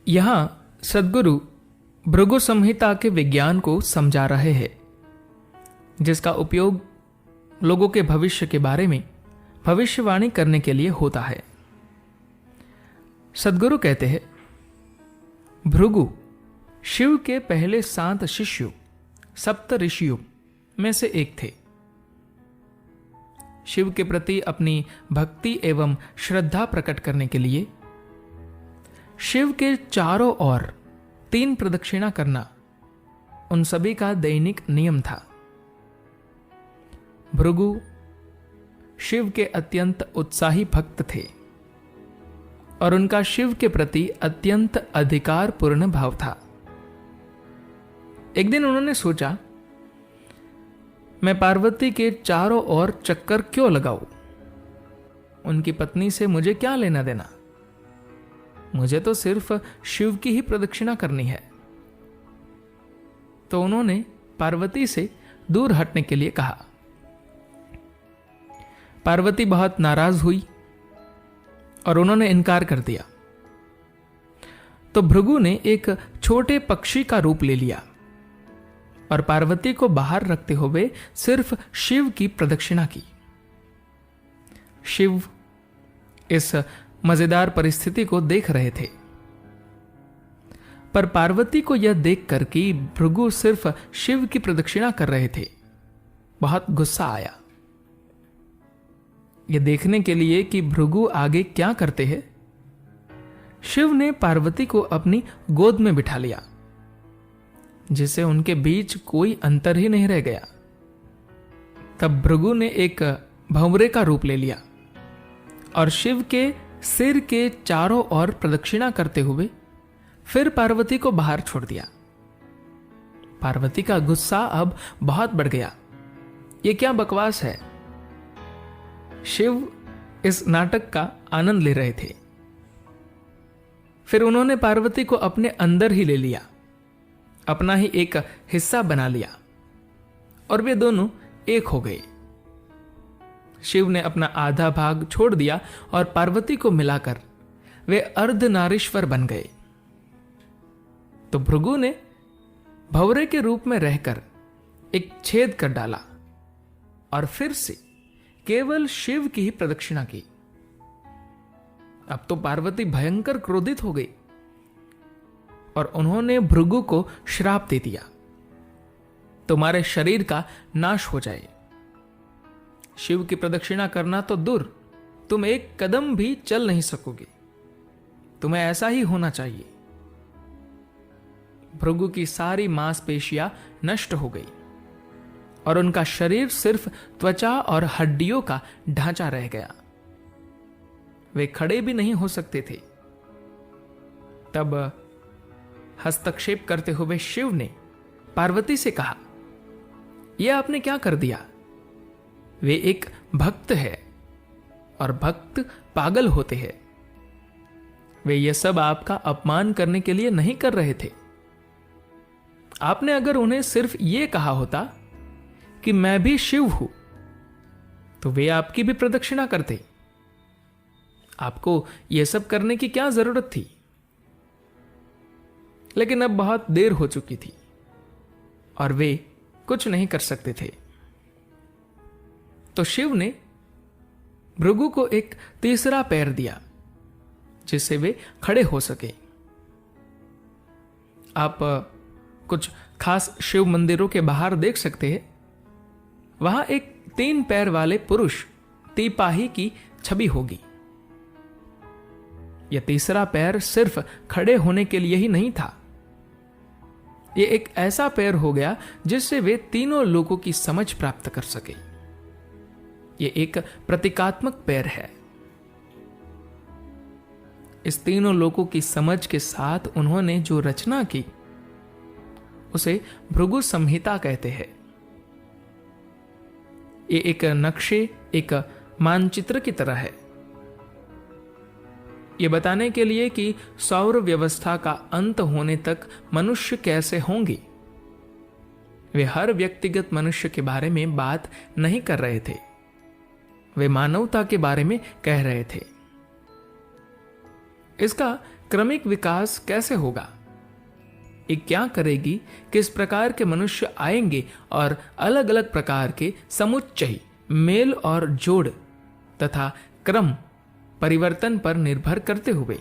यहां सद्गुरु भृगु संहिता के विज्ञान को समझा रहे हैं, जिसका उपयोग लोगों के भविष्य के बारे में भविष्यवाणी करने के लिए होता है। सद्गुरु कहते हैं, भृगु शिव के पहले 7 शिष्यों सप्त ऋषियों में से एक थे। शिव के प्रति अपनी भक्ति एवं श्रद्धा प्रकट करने के लिए शिव के चारों ओर 3 प्रदक्षिणा करना उन सभी का दैनिक नियम था। भृगु शिव के अत्यंत उत्साही भक्त थे और उनका शिव के प्रति अत्यंत अधिकारपूर्ण भाव था। एक दिन उन्होंने सोचा, मैं पार्वती के चारों ओर चक्कर क्यों लगाऊं? उनकी पत्नी से मुझे क्या लेना देना? मुझे तो सिर्फ शिव की ही प्रदक्षिणा करनी है। तो उन्होंने पार्वती से दूर हटने के लिए कहा। पार्वती बहुत नाराज हुई और उन्होंने इनकार कर दिया। तो भृगु ने एक छोटे पक्षी का रूप ले लिया और पार्वती को बाहर रखते हुए सिर्फ शिव की प्रदक्षिणा की। शिव इस मजेदार परिस्थिति को देख रहे थे, पर पार्वती को यह देखकर कि भृगु सिर्फ शिव की प्रदक्षिणा कर रहे थे, बहुत गुस्सा आया। यह देखने के लिए कि भृगु आगे क्या करते हैं, शिव ने पार्वती को अपनी गोद में बिठा लिया, जिससे उनके बीच कोई अंतर ही नहीं रह गया। तब भृगु ने एक भंवरे का रूप ले लिया और शिव के सिर के चारों ओर प्रदक्षिणा करते हुए फिर पार्वती को बाहर छोड़ दिया। पार्वती का गुस्सा अब बहुत बढ़ गया। यह क्या बकवास है? शिव इस नाटक का आनंद ले रहे थे। फिर उन्होंने पार्वती को अपने अंदर ही ले लिया, अपना ही एक हिस्सा बना लिया और वे दोनों एक हो गए। शिव ने अपना आधा भाग छोड़ दिया और पार्वती को मिलाकर वे अर्धनारीश्वर बन गए। तो भृगु ने भंवरे के रूप में रहकर एक छेद कर डाला और फिर से केवल शिव की ही प्रदक्षिणा की। अब तो पार्वती भयंकर क्रोधित हो गई और उन्होंने भृगु को श्राप दे दिया, तुम्हारे शरीर का नाश हो जाए। शिव की प्रदक्षिणा करना तो दूर, तुम एक कदम भी चल नहीं सकोगे। तुम्हें ऐसा ही होना चाहिए। भृगु की सारी मांसपेशियां नष्ट हो गई और उनका शरीर सिर्फ त्वचा और हड्डियों का ढांचा रह गया। वे खड़े भी नहीं हो सकते थे। तब हस्तक्षेप करते हुए शिव ने पार्वती से कहा, यह आपने क्या कर दिया? वे एक भक्त है और भक्त पागल होते हैं। वे यह सब आपका अपमान करने के लिए नहीं कर रहे थे। आपने अगर उन्हें सिर्फ यह कहा होता कि मैं भी शिव हूं, तो वे आपकी भी प्रदक्षिणा करते। आपको यह सब करने की क्या जरूरत थी? लेकिन अब बहुत देर हो चुकी थी और वे कुछ नहीं कर सकते थे। तो शिव ने भृगु को एक तीसरा पैर दिया, जिससे वे खड़े हो सके। आप कुछ खास शिव मंदिरों के बाहर देख सकते हैं, वहां एक 3 पैर वाले पुरुष तिपाही की छवि होगी। यह तीसरा पैर सिर्फ खड़े होने के लिए ही नहीं था। यह एक ऐसा पैर हो गया जिससे वे तीनों लोगों की समझ प्राप्त कर सके। यह एक प्रतीकात्मक पैर है। इस तीनों लोगों की समझ के साथ उन्होंने जो रचना की, उसे भृगु संहिता कहते हैं। ये एक नक्शे, एक मानचित्र की तरह है। ये बताने के लिए कि सौर व्यवस्था का अंत होने तक मनुष्य कैसे होंगे। वे हर व्यक्तिगत मनुष्य के बारे में बात नहीं कर रहे थे, वे मानवता के बारे में कह रहे थे। इसका क्रमिक विकास कैसे होगा, ये क्या करेगी, किस प्रकार के मनुष्य आएंगे और अलग अलग प्रकार के समुच्चय मेल और जोड़ तथा क्रम परिवर्तन पर निर्भर करते हुए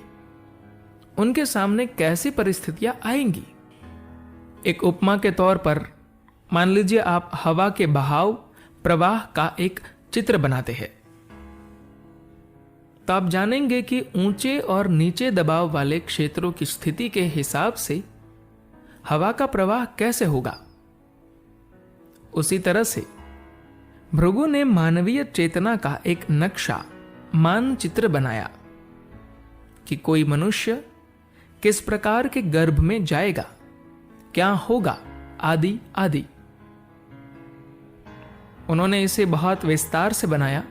उनके सामने कैसी परिस्थितियां आएंगी। एक उपमा के तौर पर मान लीजिए आप हवा के बहाव प्रवाह का एक चित्र बनाते हैं, तो आप जानेंगे कि ऊंचे और नीचे दबाव वाले क्षेत्रों की स्थिति के हिसाब से हवा का प्रवाह कैसे होगा। उसी तरह से भृगु ने मानवीय चेतना का एक नक्शा मानचित्र बनाया कि कोई मनुष्य किस प्रकार के गर्भ में जाएगा, क्या होगा, आदि आदि। उन्होंने इसे बहुत विस्तार से बनाया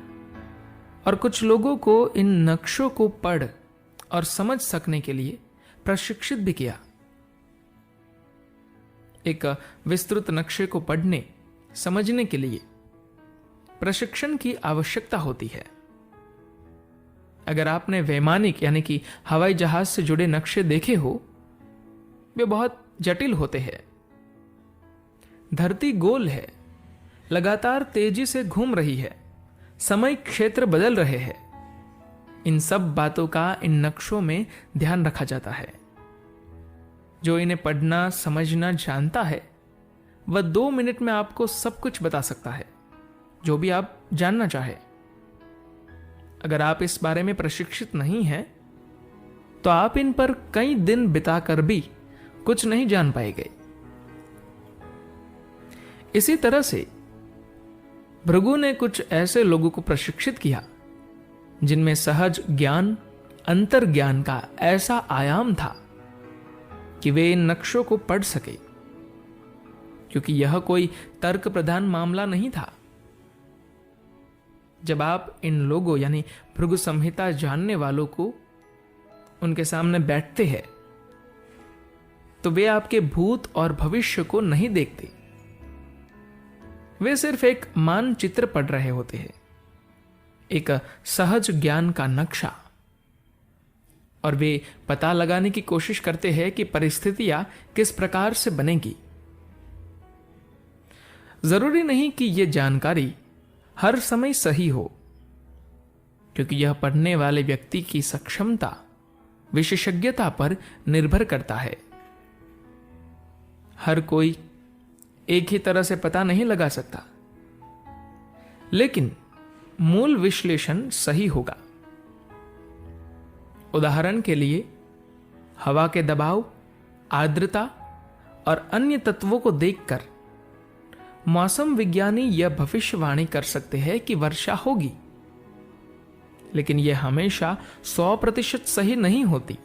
और कुछ लोगों को इन नक्शों को पढ़ और समझ सकने के लिए प्रशिक्षित भी किया। एक विस्तृत नक्शे को पढ़ने समझने के लिए प्रशिक्षण की आवश्यकता होती है। अगर आपने वैमानिक यानी कि हवाई जहाज से जुड़े नक्शे देखे हो, वे बहुत जटिल होते हैं। धरती गोल है, लगातार तेजी से घूम रही है, समय क्षेत्र बदल रहे हैं। इन सब बातों का इन नक्शों में ध्यान रखा जाता है। जो इन्हें पढ़ना समझना जानता है वह 2 मिनट में आपको सब कुछ बता सकता है, जो भी आप जानना चाहे। अगर आप इस बारे में प्रशिक्षित नहीं हैं, तो आप इन पर कई दिन बिताकर भी कुछ नहीं जान पाएंगे। इसी तरह से भृगु ने कुछ ऐसे लोगों को प्रशिक्षित किया जिनमें सहज ज्ञान, अंतर्ज्ञान का ऐसा आयाम था कि वे इन नक्शों को पढ़ सके, क्योंकि यह कोई तर्क प्रधान मामला नहीं था। जब आप इन लोगों यानी भृगु संहिता जानने वालों को उनके सामने बैठते हैं, तो वे आपके भूत और भविष्य को नहीं देखते। वे सिर्फ एक मानचित्र पढ़ रहे होते हैं, एक सहज ज्ञान का नक्शा, और वे पता लगाने की कोशिश करते हैं कि परिस्थितियां किस प्रकार से बनेगी। जरूरी नहीं कि यह जानकारी हर समय सही हो, क्योंकि यह पढ़ने वाले व्यक्ति की सक्षमता, विशेषज्ञता पर निर्भर करता है। हर कोई एक ही तरह से पता नहीं लगा सकता, लेकिन मूल विश्लेषण सही होगा। उदाहरण के लिए हवा के दबाव, आर्द्रता और अन्य तत्वों को देखकर मौसम विज्ञानी यह भविष्यवाणी कर सकते हैं कि वर्षा होगी, लेकिन यह हमेशा 100% सही नहीं होती।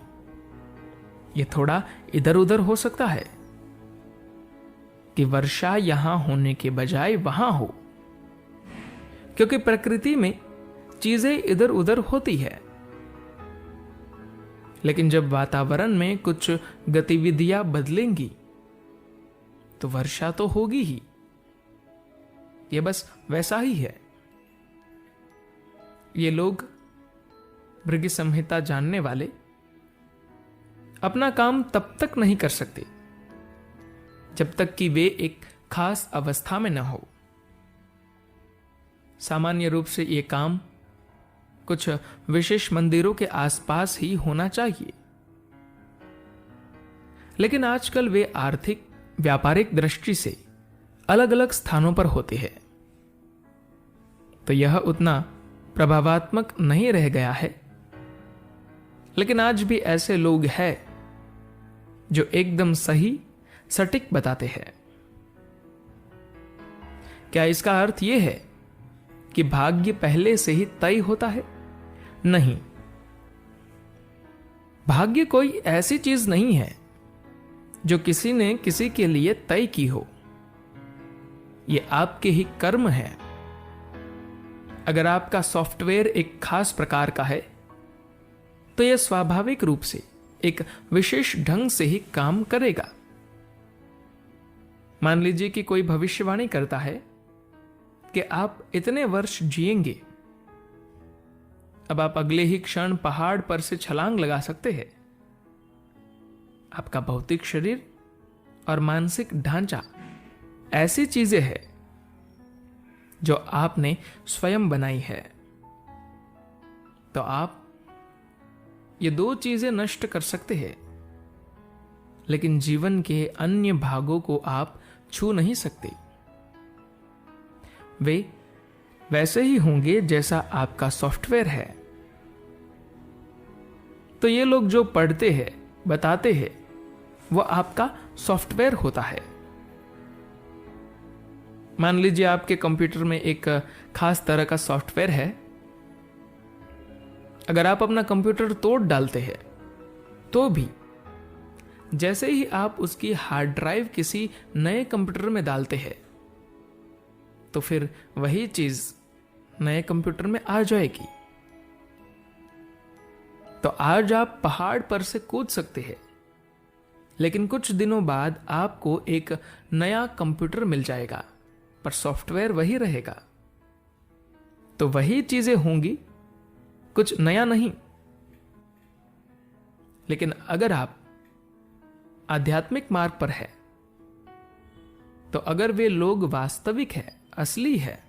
यह थोड़ा इधर उधर हो सकता है कि वर्षा यहां होने के बजाय वहां हो, क्योंकि प्रकृति में चीजें इधर उधर होती है। लेकिन जब वातावरण में कुछ गतिविधियां बदलेंगी तो वर्षा तो होगी ही। यह बस वैसा ही है। ये लोग भृगु संहिता जानने वाले अपना काम तब तक नहीं कर सकते जब तक कि वे एक खास अवस्था में न हो। सामान्य रूप से यह काम कुछ विशेष मंदिरों के आसपास ही होना चाहिए, लेकिन आजकल वे आर्थिक व्यापारिक दृष्टि से अलग अलग स्थानों पर होते हैं, तो यह उतना प्रभावात्मक नहीं रह गया है। लेकिन आज भी ऐसे लोग हैं जो एकदम सही सटीक बताते हैं। क्या इसका अर्थ यह है कि भाग्य पहले से ही तय होता है? नहीं, भाग्य कोई ऐसी चीज नहीं है जो किसी ने किसी के लिए तय की हो। यह आपके ही कर्म है। अगर आपका सॉफ्टवेयर एक खास प्रकार का है, तो यह स्वाभाविक रूप से एक विशेष ढंग से ही काम करेगा। मान लीजिए कि कोई भविष्यवाणी करता है कि आप इतने वर्ष जिएंगे। अब आप अगले ही क्षण पहाड़ पर से छलांग लगा सकते हैं, आपका भौतिक शरीर और मानसिक ढांचा ऐसी चीजें हैं जो आपने स्वयं बनाई है। तो आप ये दो चीजें नष्ट कर सकते हैं, लेकिन जीवन के अन्य भागों को आप छू नहीं सकते। वे वैसे ही होंगे जैसा आपका सॉफ्टवेयर है। तो ये लोग जो पढ़ते हैं, बताते हैं, वो आपका सॉफ्टवेयर होता है। मान लीजिए आपके कंप्यूटर में एक खास तरह का सॉफ्टवेयर है। अगर आप अपना कंप्यूटर तोड़ डालते हैं तो भी जैसे ही आप उसकी हार्ड ड्राइव किसी नए कंप्यूटर में डालते हैं तो फिर वही चीज नए कंप्यूटर में आ जाएगी। तो आज आप पहाड़ पर से कूद सकते हैं, लेकिन कुछ दिनों बाद आपको एक नया कंप्यूटर मिल जाएगा, पर सॉफ्टवेयर वही रहेगा। तो वही चीजें होंगी, कुछ नया नहीं। लेकिन अगर आप आध्यात्मिक मार्ग पर है, तो अगर वे लोग वास्तविक है, असली है,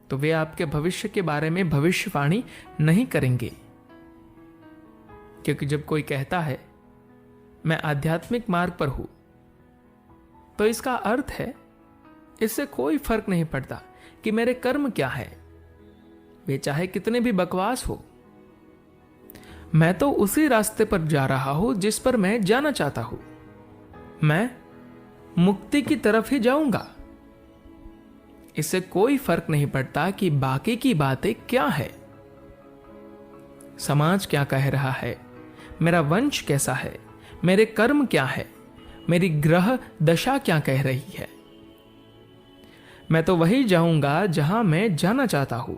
तो वे आपके भविष्य के बारे में भविष्यवाणी नहीं करेंगे। क्योंकि जब कोई कहता है मैं आध्यात्मिक मार्ग पर हूं, तो इसका अर्थ है इससे कोई फर्क नहीं पड़ता कि मेरे कर्म क्या है, वे चाहे कितने भी बकवास हो। मैं तो उसी रास्ते पर जा रहा हूं जिस पर मैं जाना चाहता हूं। मैं मुक्ति की तरफ ही जाऊंगा। इससे कोई फर्क नहीं पड़ता कि बाकी की बातें क्या है, समाज क्या कह रहा है, मेरा वंश कैसा है, मेरे कर्म क्या है, मेरी ग्रह दशा क्या कह रही है। मैं तो वही जाऊंगा जहां मैं जाना चाहता हूं।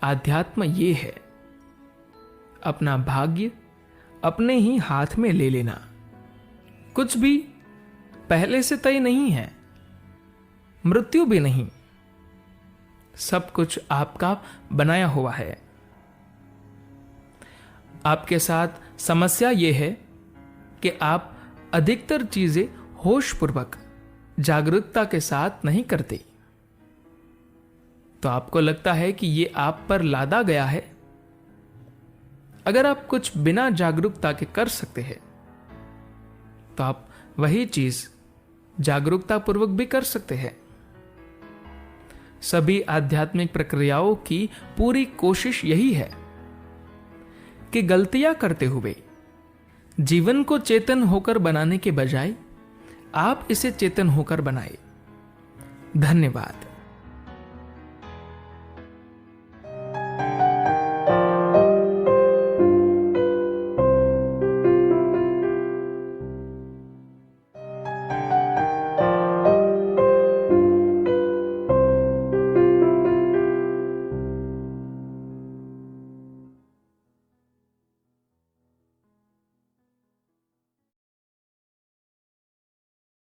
आध्यात्म ये है अपना भाग्य अपने ही हाथ में ले लेना। कुछ भी पहले से तय नहीं है, मृत्यु भी नहीं, सब कुछ आपका बनाया हुआ है। आपके साथ समस्या यह है कि आप अधिकतर चीजें होशपूर्वक, जागरूकता के साथ नहीं करते। तो आपको लगता है कि यह आप पर लादा गया है। अगर आप कुछ बिना जागरूकता के कर सकते हैं, तो आप वही चीज जागरूकता पूर्वक भी कर सकते हैं। सभी आध्यात्मिक प्रक्रियाओं की पूरी कोशिश यही है कि गलतियां करते हुए जीवन को चेतन होकर बनाने के बजाय आप इसे चेतन होकर बनाए। धन्यवाद।